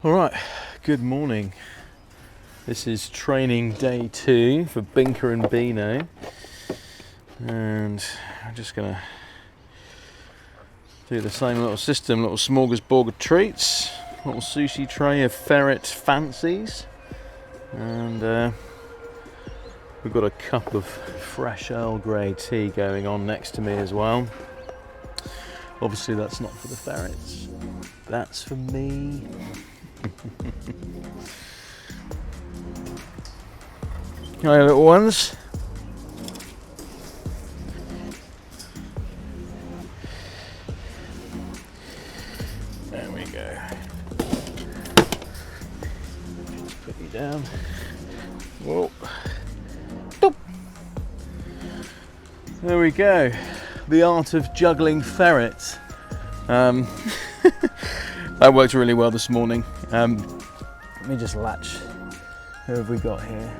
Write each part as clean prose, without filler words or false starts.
All right, good morning. This is training day 2 for Binka and Beano, and I'm just gonna do the same little system, little smorgasbord of treats, little sushi tray of ferret fancies, and we've got a cup of fresh Earl Grey tea going on next to me as well. Obviously that's not for the ferrets, that's for me. Hi little ones. There we go. Just put you down. Whoa. Boop. There we go. The art of juggling ferrets. That worked really well this morning. Let me just latch. Who have we got here?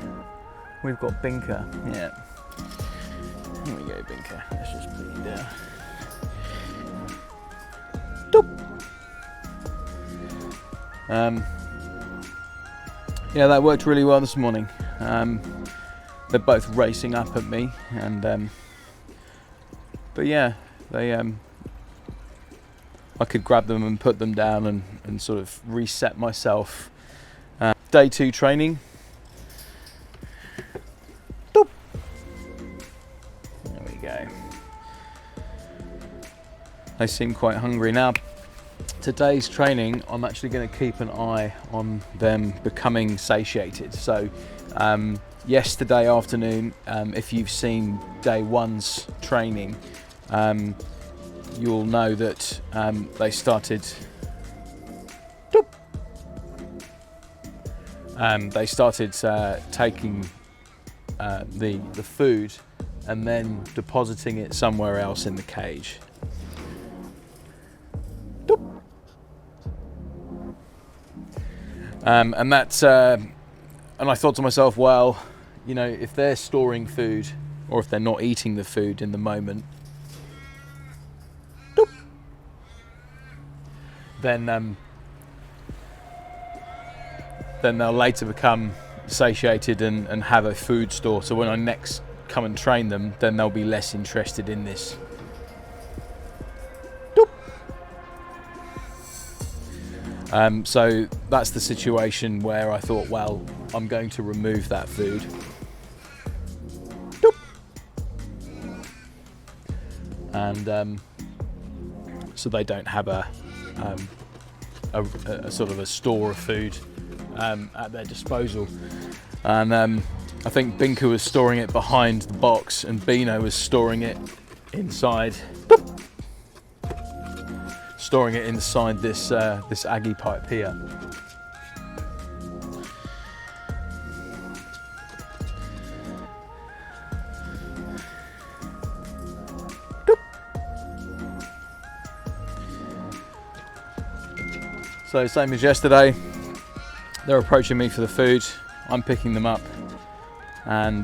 We've got Binka. Yeah. Here we go, Binka. Let's just put you down. Doop. Yeah, that worked really well this morning. They're both racing up at me, and but yeah, they I could grab them and put them down and sort of reset myself. Day 2 training. Doop. There we go. They seem quite hungry now. Today's training, I'm actually going to keep an eye on them becoming satiated. So yesterday afternoon, if you've seen day 1's training, you'll know that they started taking the food and then depositing it somewhere else in the cage. And that's and I thought to myself, well, you know, if they're storing food or if they're not eating the food in the moment, then they'll later become satiated and have a food store. So when I next come and train them, then they'll be less interested in this. So that's the situation where I thought, well, I'm going to remove that food. And so they don't have a sort of a store of food at their disposal. And I think Binka was storing it behind the box and Beano was storing it inside. Storing it inside this this Aggie pipe here. So same as yesterday, they're approaching me for the food. I'm picking them up and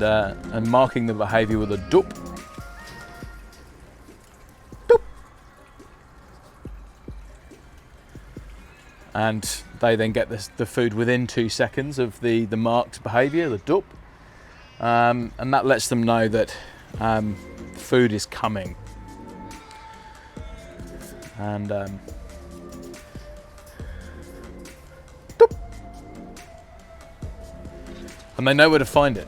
marking the behaviour with a doop. Doop. And they then get the food within 2 seconds of the marked behaviour, the doop. And that lets them know that food is coming. And and they know where to find it.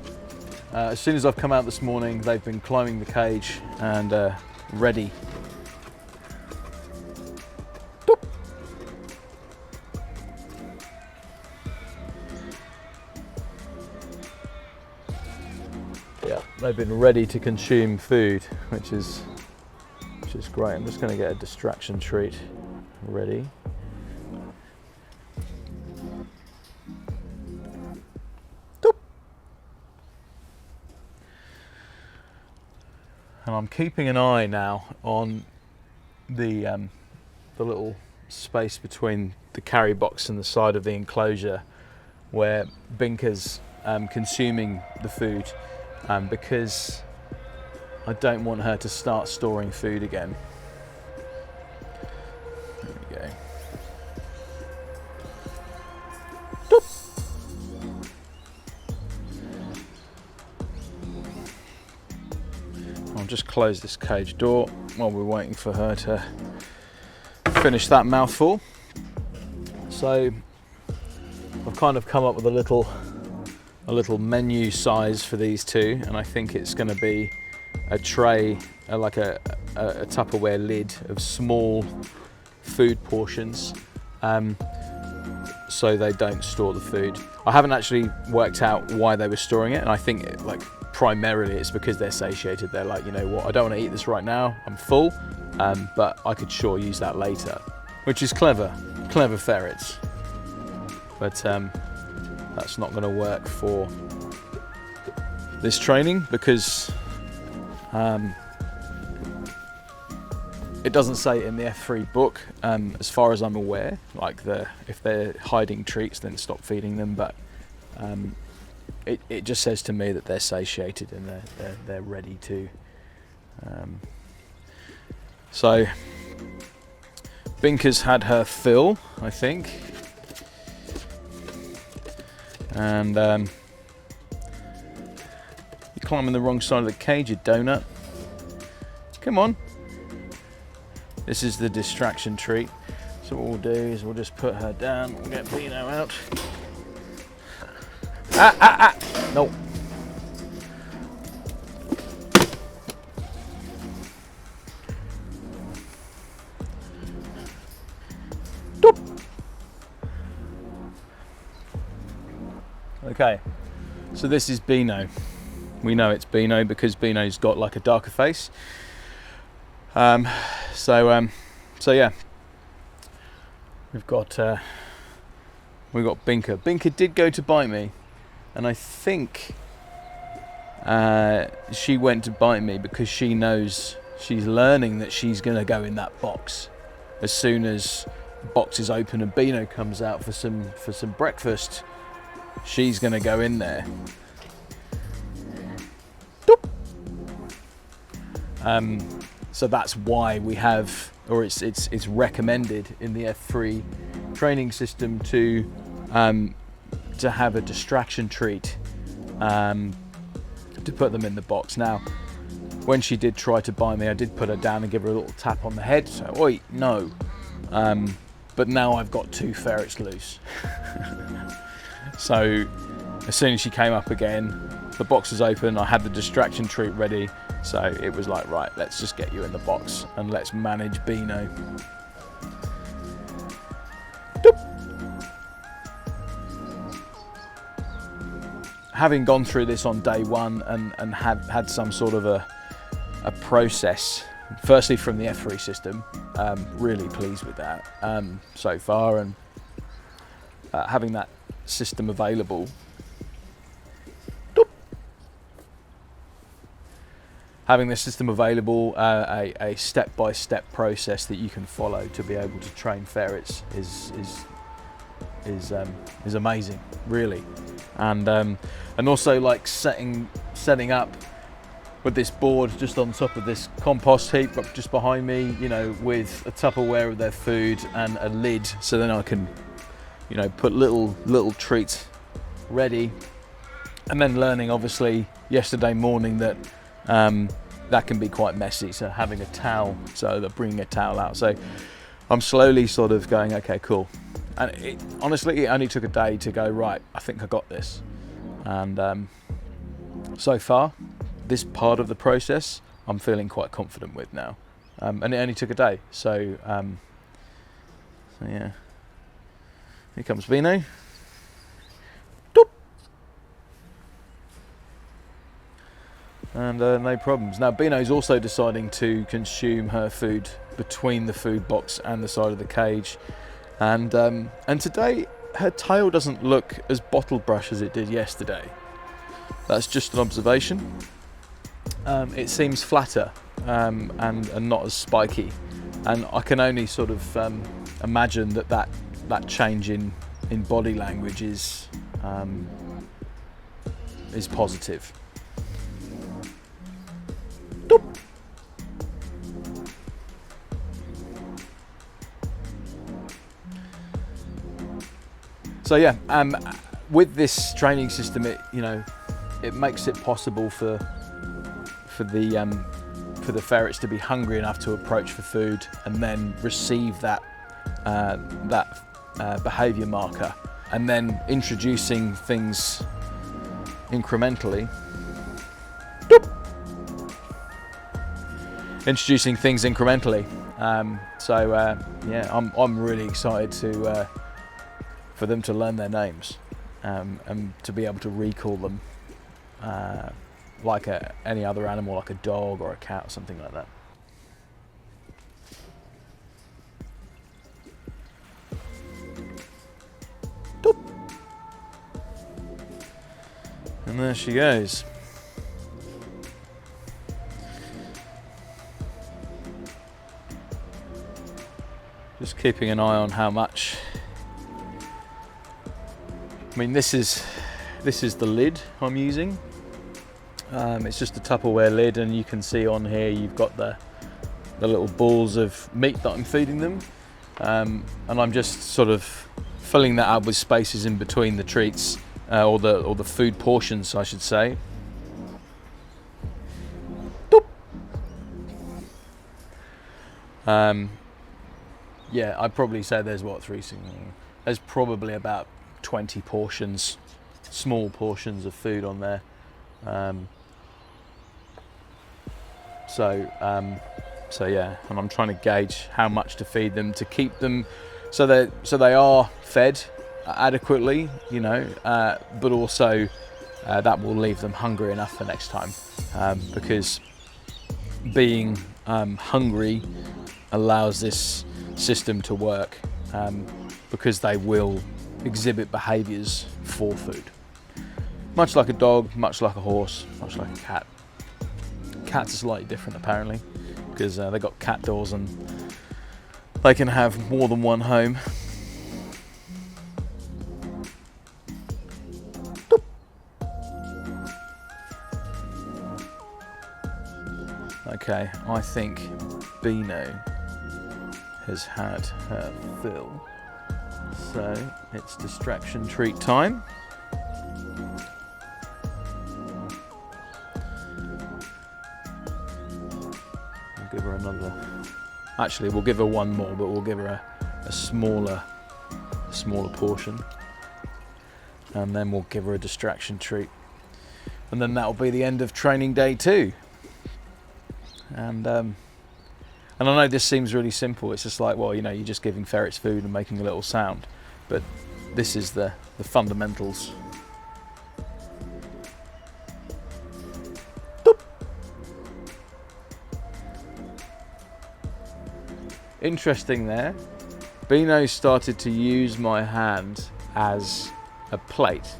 As soon as I've come out this morning, they've been climbing the cage and ready. Doop. Yeah, they've been ready to consume food, which is great. I'm just going to get a distraction treat ready. And I'm keeping an eye now on the little space between the carry box and the side of the enclosure where Binka's consuming the food, because I don't want her to start storing food again. There we go. just close this cage door while we're waiting for her to finish that mouthful. So I've kind of come up with a little menu size for these two, and I think it's going to be a tray, like a Tupperware lid of small food portions, so they don't store the food. I haven't actually worked out why they were storing it, and I think primarily it's because they're satiated. They're like, you know what, I don't want to eat this right now, I'm full, but I could sure use that later, which is clever ferrets. But that's not going to work for this training because it doesn't say in the F3 book, as far as I'm aware, like if they're hiding treats, then stop feeding them. But it just says to me that they're satiated and they're ready to. So Binka's had her fill, I think, and you're climbing the wrong side of the cage, you donut. Come on. This is the distraction treat. So what we'll do is we'll just put her down. We'll get Beano out. No. Doop. Okay, so this is Beano. We know it's Beano because Beano's got like a darker face. So yeah, we've got Binka. Binka did go to bite me, and I think she went to bite me because she knows, she's learning that she's gonna go in that box as soon as the box is open and Beano comes out for some breakfast. She's gonna go in there. Doop. So that's why we have, or it's recommended in the F3 training system to have a distraction treat, to put them in the box. Now, when she did try to bite me, I did put her down and give her a little tap on the head. So, oi, no. But now I've got 2 ferrets loose. So as soon as she came up again, the box was open, I had the distraction treat ready. So it was like, right, let's just get you in the box and let's manage Beano. Doop. Having gone through this on day 1 and had some sort of a process, firstly from the F3 system, really pleased with that so far, and having that system available. Having this system available, a step-by-step process that you can follow to be able to train ferrets is amazing, really, and also like setting up with this board just on top of this compost heap up just behind me, you know, with a Tupperware of their food and a lid, so then I can, you know, put little treats ready, and then learning obviously yesterday morning that that can be quite messy, so having a towel, so they're bringing a towel out. So I'm slowly sort of going, okay, cool. And honestly, it only took a day to go, right, I think I got this. And so far, this part of the process, I'm feeling quite confident with now. And it only took a day, so yeah. Here comes Beano. And no problems. Now Beano's also deciding to consume her food between the food box and the side of the cage, and today her tail doesn't look as bottle brush as it did yesterday. That's just an observation. It seems flatter and not as spiky, and I can only sort of imagine that change in body language is positive. So yeah, with this training system, it makes it possible for the for the ferrets to be hungry enough to approach for food and then receive that behaviour marker, and then introducing things incrementally. Yeah, I'm really excited for them to learn their names and to be able to recall them like any other animal, like a dog or a cat or something like that. And there she goes. Just keeping an eye on how much. I mean, this is the lid I'm using. It's just a Tupperware lid, and you can see on here you've got the little balls of meat that I'm feeding them, and I'm just sort of filling that up with spaces in between the treats, or the food portions, I should say. Yeah, I'd probably say there's there's probably about 20 portions, small portions of food on there. So yeah, and I'm trying to gauge how much to feed them to keep them so they are fed adequately, you know, but also that will leave them hungry enough for next time, because being hungry allows this system to work, because they will exhibit behaviours for food. Much like a dog, much like a horse, much like a cat. Cats are slightly different apparently, because they've got cat doors and they can have more than one home. Okay, I think Beano has had her fill, so it's distraction treat time. We'll give her another. Actually, we'll give her one more, but we'll give her a smaller portion, and then we'll give her a distraction treat, and then that'll be the end of training day 2. And I know this seems really simple. It's just like, well, you know, you're just giving ferrets food and making a little sound, but this is the fundamentals. Doop. Interesting there. Beano started to use my hand as a plate,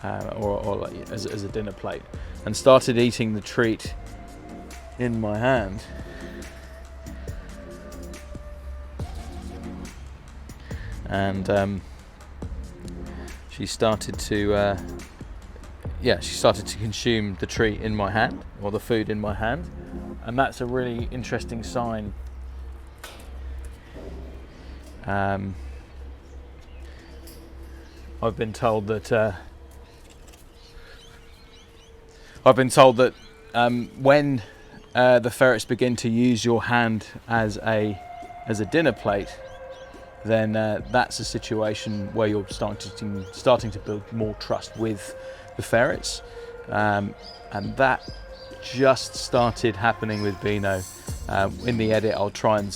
or like as a dinner plate, and started eating the treat in my hand. And she started to consume the treat in my hand, or the food in my hand, and that's a really interesting sign. I've been told that when the ferrets begin to use your hand as a dinner plate, then that's a situation where you're starting to build more trust with the ferrets, and that just started happening with Beano. In the edit, I'll try and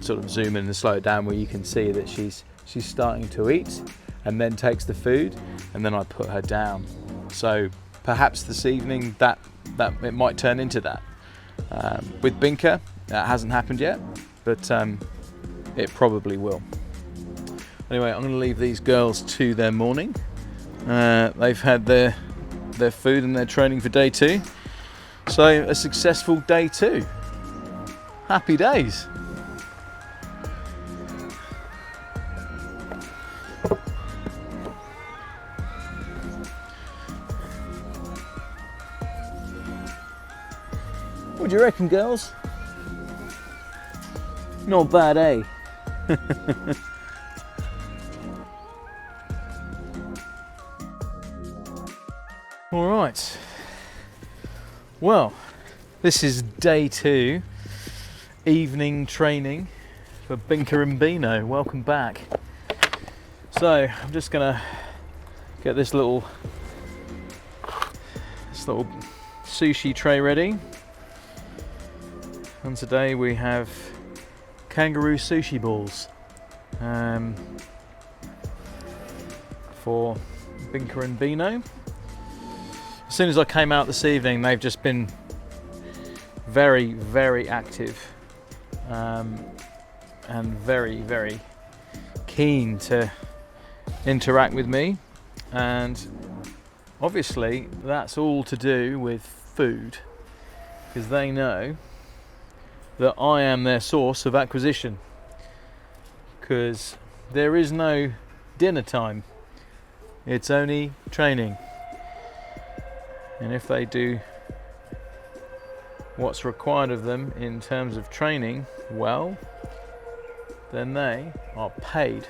sort of zoom in and slow it down, where you can see that she's starting to eat, and then takes the food, and then I put her down. So perhaps this evening that it might turn into that. With Binka, that hasn't happened yet, but it probably will. Anyway, I'm going to leave these girls to their morning. They've had their food and their training for day 2. So a successful day 2. Happy days. What do you reckon, girls? Not bad, eh? All right. Well, This is day 2, evening training for Binka and Beano. Welcome back. So I'm just gonna get this little sushi tray ready. And today we have kangaroo sushi balls for Binka and Beano. As soon as I came out this evening, they've just been very, very active and very, very keen to interact with me, and obviously that's all to do with food, because they know that I am their source of acquisition, because there is no dinner time, it's only training. And if they do what's required of them in terms of training well, then they are paid.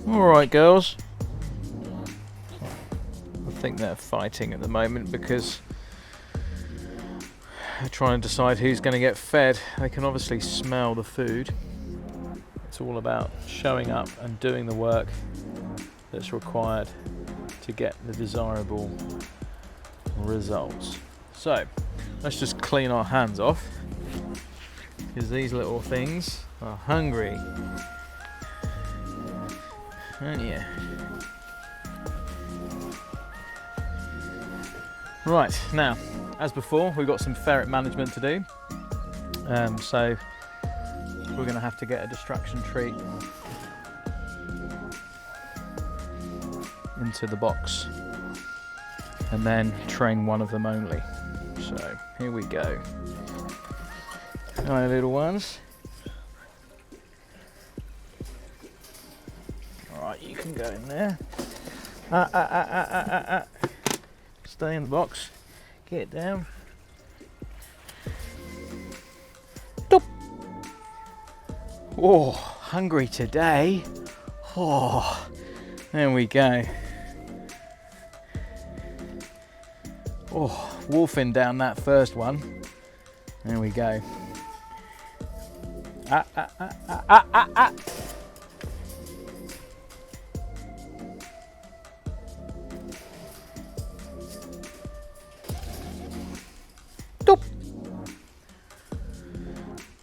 Alright girls, I think they're fighting at the moment because they're trying to decide who's going to get fed. They can obviously smell the food. It's all about showing up and doing the work that's required to get the desirable results. So let's just clean our hands off, because these little things are hungry, aren't you? Right, now as before, we've got some ferret management to do, so we're going to have to get a distraction treat into the box and then train one of them only. So here we go. Hi little ones. Alright, you can go in there. Stay in the box. Get down. Doop. Oh, hungry today. Oh, there we go. Oh, wolfing down that first one. There we go. Doop.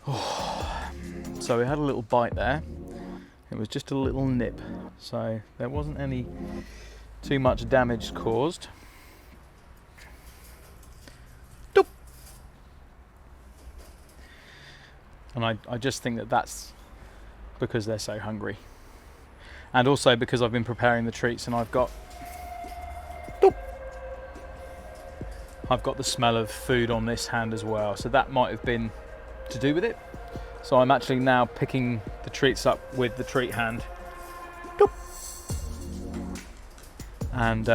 Oh. So we had a little bite there. It was just a little nip, so there wasn't any too much damage caused. Doop. And I just think that that's because they're so hungry, and also because I've been preparing the treats and I've got the smell of food on this hand as well, so that might have been to do with it. So I'm actually now picking the treats up with the treat hand, and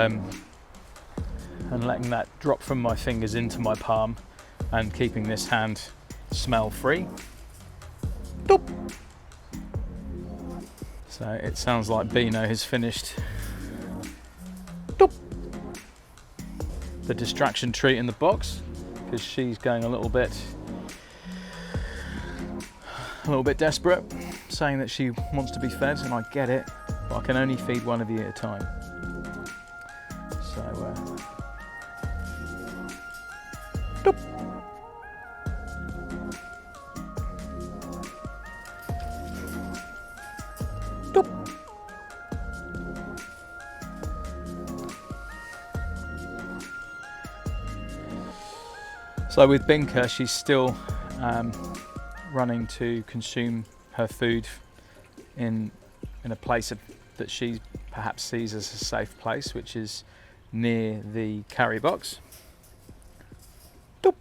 letting that drop from my fingers into my palm, and keeping this hand smell free. So it sounds like Beano has finished the distraction treat in the box, because she's going a little bit desperate, saying that she wants to be fed, and I get it, but I can only feed one of you at a time. So doop. Doop. So with Binka, she's still running to consume her food in a place that she perhaps sees as a safe place, which is near the carry box. Doop.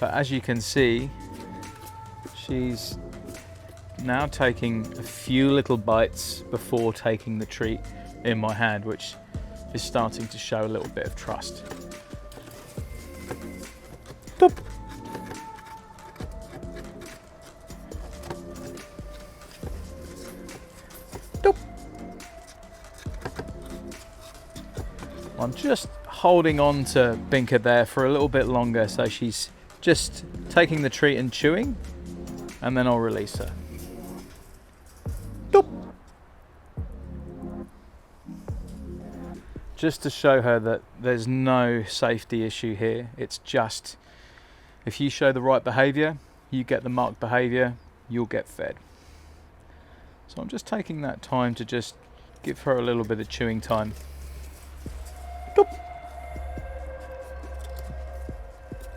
But as you can see, she's now taking a few little bites before taking the treat in my hand, which is starting to show a little bit of trust. Doop. Doop. I'm just holding on to Binka there for a little bit longer, so she's just taking the treat and chewing, and then I'll release her. Doop. Just to show her that there's no safety issue here. It's just, if you show the right behaviour, you get the marked behaviour, you'll get fed. So I'm just taking that time to just give her a little bit of chewing time. Doop.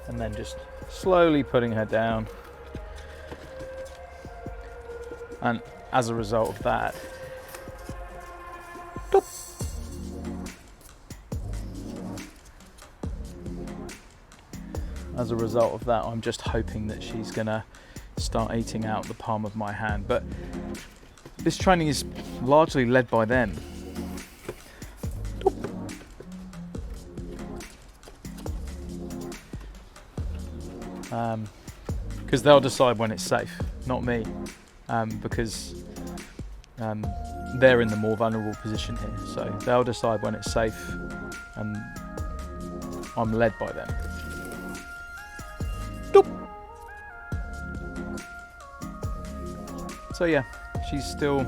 And then just slowly putting her down. And as a result of that, doop. As a result of that, I'm just hoping that she's gonna start eating out the palm of my hand. But this training is largely led by them. Because they'll decide when it's safe, not me, because they're in the more vulnerable position here. So they'll decide when it's safe, and I'm led by them. Doop. So yeah, she's still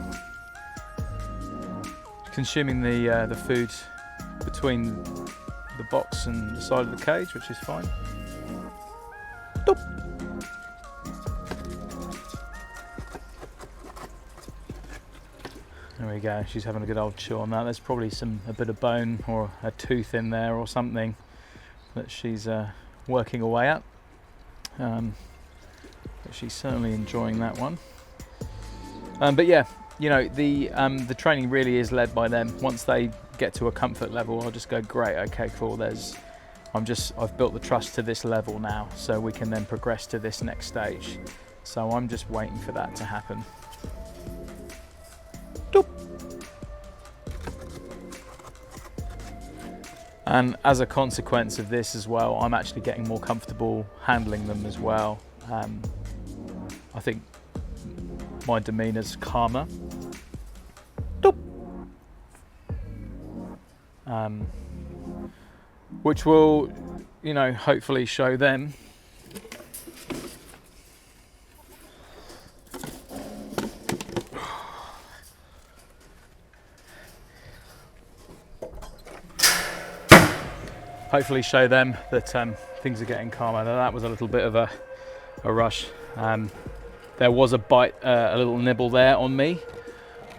consuming the food between the box and the side of the cage, which is fine. Doop. There we go, she's having a good old chew on that. There's probably a bit of bone or a tooth in there or something that she's working away at. But she's certainly enjoying that one. But yeah, you know, the training really is led by them. Once they get to a comfort level, I'll just go, great, okay, cool. I've built the trust to this level now, so we can then progress to this next stage. So I'm just waiting for that to happen. Doop. And as a consequence of this as well, I'm actually getting more comfortable handling them as well. I think my demeanor's calmer. Doop. Which will, you know, hopefully show them that things are getting calmer. Now, that was a little bit of a rush. There was a bite, a little nibble there on me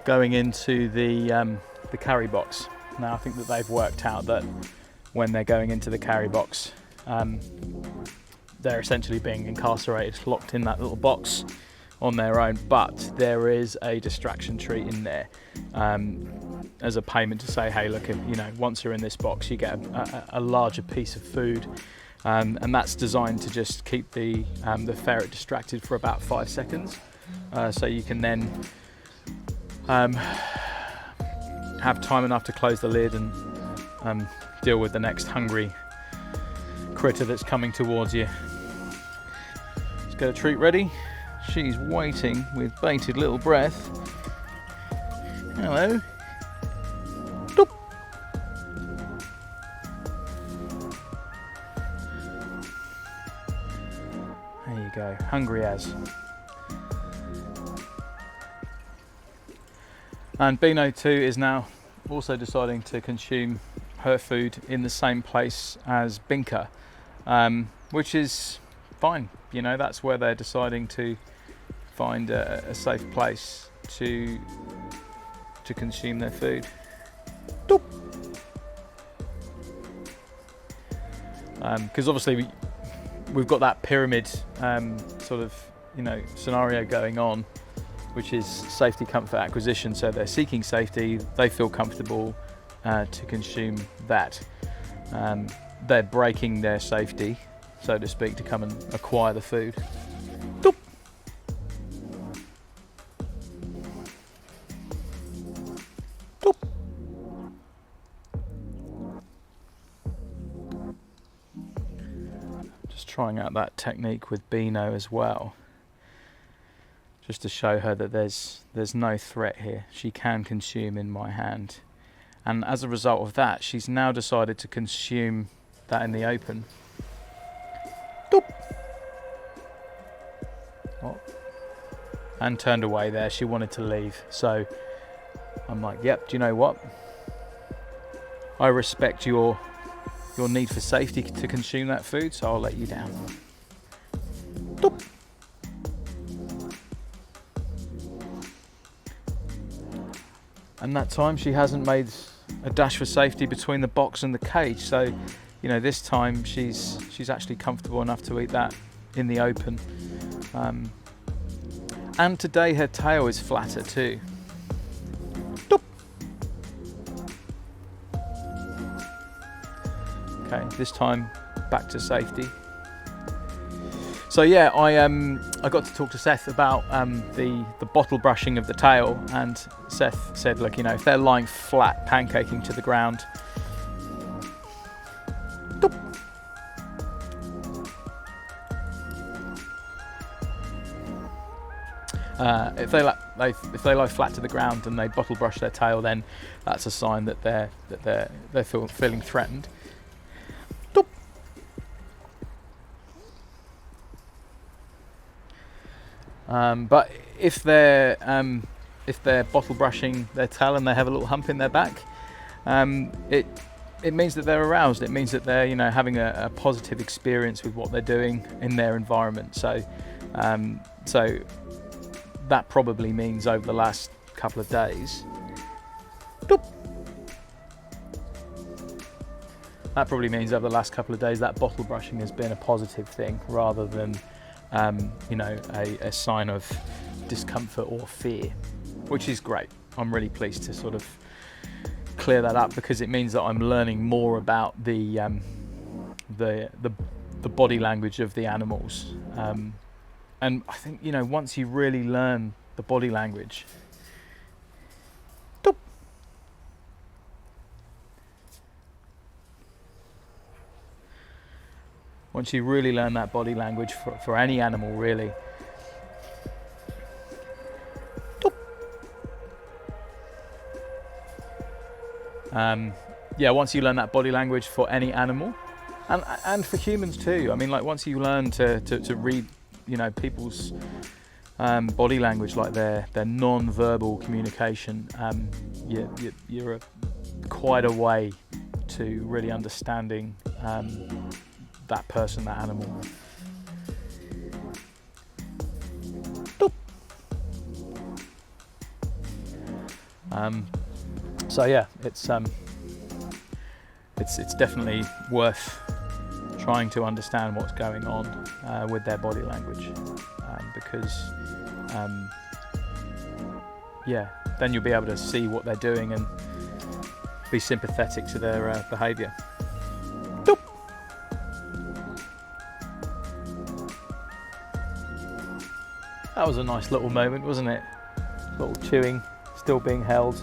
going into the carry box. Now I think that they've worked out that when they're going into the carry box, they're essentially being incarcerated, locked in that little box on their own, but there is a distraction treat in there as a payment to say, hey, look, you know, once you're in this box, you get a larger piece of food, and that's designed to just keep the ferret distracted for about 5 seconds, so you can then have time enough to close the lid and deal with the next hungry critter that's coming towards you. Let's get a treat ready. She's waiting with bated little breath. Hello. Doop. There you go, hungry as. And Beano too is now also deciding to consume her food in the same place as Binka, which is fine. You know, that's where they're deciding to find a safe place to consume their food. Doop. Because obviously we've got that pyramid sort of, you know, scenario going on, which is safety, comfort, acquisition. So they're seeking safety, they feel comfortable to consume that. They're breaking their safety, so to speak, to come and acquire the food. Doop. Doop. Just trying out that technique with Beano as well, just to show her that there's no threat here. She can consume in my hand. And as a result of that, she's now decided to consume that in the open. Doop. Oh. And turned away there. She wanted to leave. So I'm like, yep, do you know what? I respect your need for safety to consume that food, so I'll let you down. Doop. And that time she hasn't made a dash for safety between the box and the cage, so you know, this time she's actually comfortable enough to eat that in the open. And today her tail is flatter too. Doop. Okay, this time back to safety. So yeah, I got to talk to Seth about the bottle brushing of the tail, and Seth said, look, you know, if they're lying flat, pancaking to the ground, if they lie flat to the ground and they bottle brush their tail, then that's a sign that they're feeling threatened. Doop. But if they're bottle brushing their tail and they have a little hump in their back, it means that they're aroused. It means that they're, you know, having a positive experience with what they're doing in their environment. So that probably means over the last couple of days, doop, that probably means over the last couple of days that bottle brushing has been a positive thing rather than you know, a sign of discomfort or fear, which is great. I'm really pleased to sort of clear that up, because it means that I'm learning more about the body language of the animals. And I think, you know, once you really learn the body language, doop, once you really learn that body language for any animal, really, doop, yeah, once you learn that body language for any animal, and for humans too. I mean, like, once you learn to read, you know, people's body language, like their non-verbal communication, you're quite a way to really understanding that person, that animal. Doop. So yeah, it's definitely worth trying to understand what's going on with their body language, because yeah, then you'll be able to see what they're doing and be sympathetic to their behaviour. Doop. That was a nice little moment, wasn't it? Little chewing, still being held.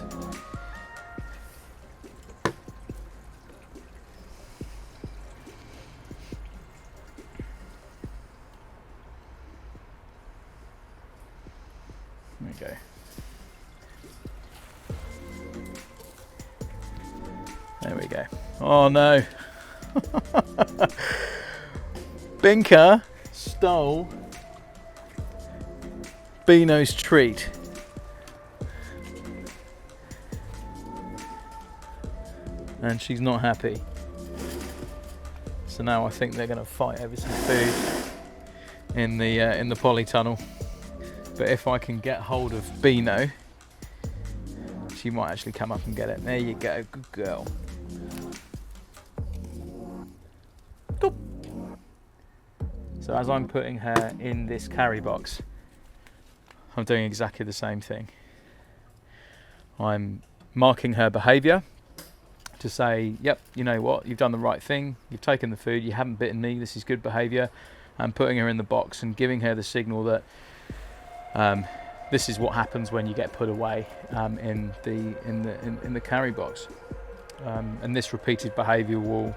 There we go. There we go. Oh no. Binka stole Beano's treat. And she's not happy. So now I think they're going to fight over some food in the polytunnel. But if I can get hold of Beano, she might actually come up and get it. There you go, good girl. Doop. So as I'm putting her in this carry box, I'm doing exactly the same thing. I'm marking her behaviour to say, yep, you know what, you've done the right thing, you've taken the food, you haven't bitten me, this is good behaviour. I'm putting her in the box and giving her the signal that this is what happens when you get put away in the carry box, and this repeated behaviour will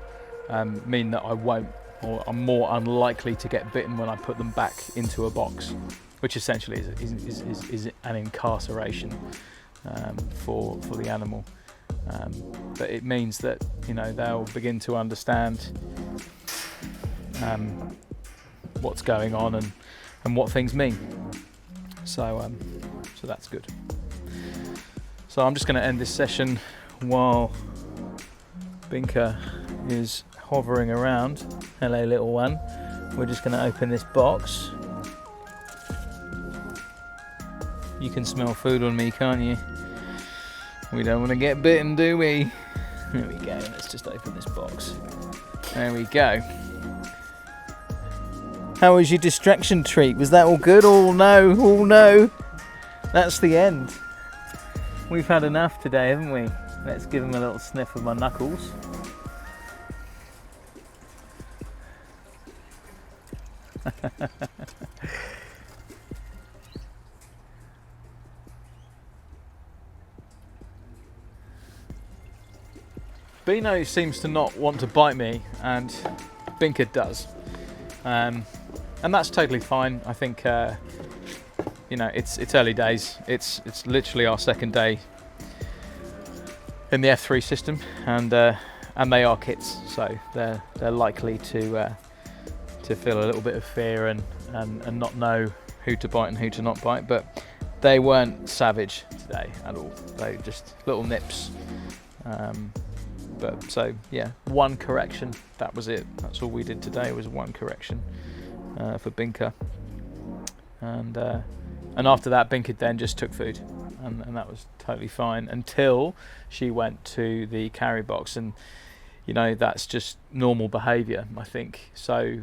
mean that I won't, or I'm more unlikely to get bitten when I put them back into a box, which essentially is an incarceration for the animal. but it means that, you know, they'll begin to understand what's going on and what things mean. So that's good. So I'm just going to end this session while Binka is hovering around. Hello, little one. We're just going to open this box. You can smell food on me, can't you? We don't want to get bitten, do we? There we go. Let's just open this box. There we go. How was your distraction treat? Was that all good? Oh no, oh no. That's the end. We've had enough today, haven't we? Let's give him a little sniff of my knuckles. Beano seems to not want to bite me, and Binka does. And that's totally fine. I think you know, it's early days. It's literally our second day in the F3 system, and they are kits, so they're likely to feel a little bit of fear and not know who to bite and who to not bite. But they weren't savage today at all. They just little nips. But so yeah, one correction. That was it. That's all we did today, was one correction for Binka. And after that, Binka then just took food, and that was totally fine until she went to the carry box, and you know, that's just normal behaviour, I think. So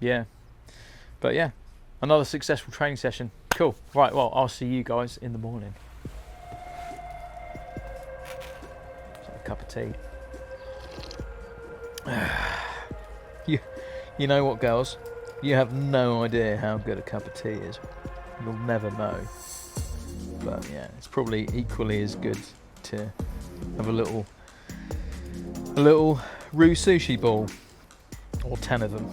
yeah, but yeah, another successful training session. Cool. Right, well, I'll see you guys in the morning. Cup of tea. You know what, girls? You have no idea how good a cup of tea is. You'll never know. But yeah, it's probably equally as good to have a little roux sushi ball, or 10 of them.